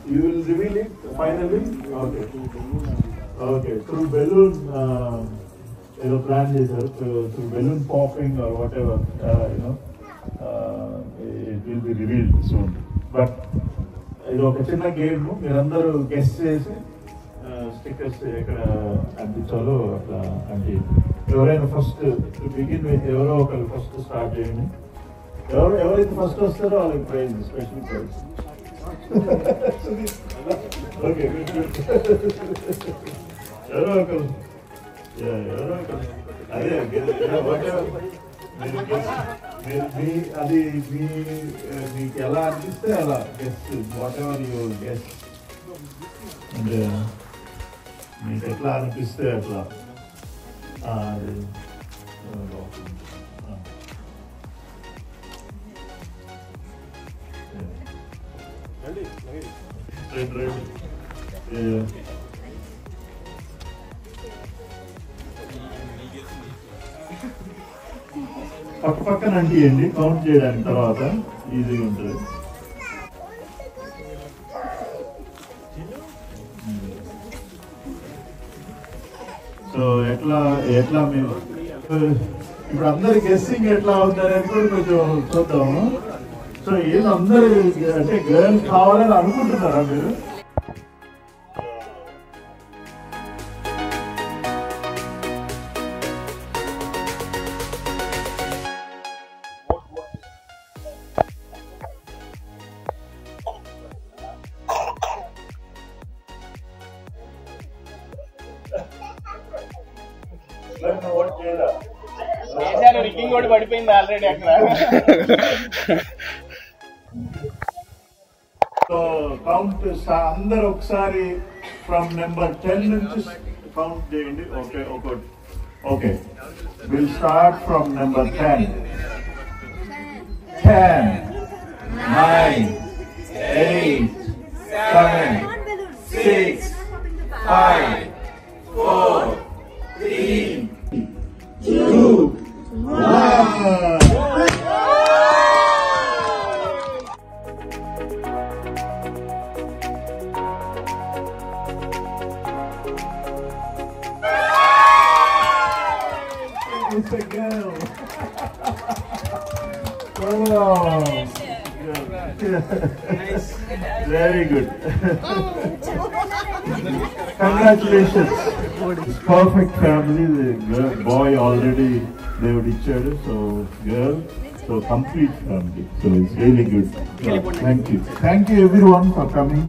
You will reveal it finally? Okay. Okay. Through balloon, plan laser, through balloon popping or whatever, it will be revealed soon. But ఇది ఒక చిన్న game, మీరందరూ guess చేసి stickers ఎక్కడ అందించాలో అట్లా అంటే ఎవరైనా ఫస్ట్ బిగిన్ విత్ ఎవరో ఒకరు ఫస్ట్ స్టార్ట్ చేయండి. ఎవరైతే ఫస్ట్ వస్తారో వాళ్ళకి ప్రైజ్, స్పెషల్ ప్రైజ్. ఓకే, ఎవరో ఒకరు అదే అది మీకు ఎలా అనిపిస్తే అలా guest, what ever you guest, అంటే మీకు ఎట్లా అనిపిస్తే అట్లా. అది పక్క పక్కన అంటియండి, కౌంట్ చేయడానికి తర్వాత ఈజీగా ఉంటుంది. సో ఎట్లా మేము ఇప్పుడు అందరి గెస్సింగ్ ఎట్లా అవుతుందనేది కూడా కొంచెం చూద్దాము. సో వీళ్ళందరూ అంటే గర్ల్ కావాలని అనుకుంటున్నారా మీరు? రికింగ్ కూడా పడిపోయింది ఆల్రెడీ అక్కడ. సో కౌంట్ అందరు ఒకసారి ఫ్రమ్ నెంబర్ 10 నుంచి కౌంట్ చేయండి. ఓకే, ఒకటి. Okay, will start from number 10. 10, 9, 8, 7, 6, 5, 4, 3, 2, 1. It's a girl. Oh, nice. Very good. Congratulations. Perfect family. The boy already they would each other. So girl, so complete family. So it's really good. So, thank you everyone for coming.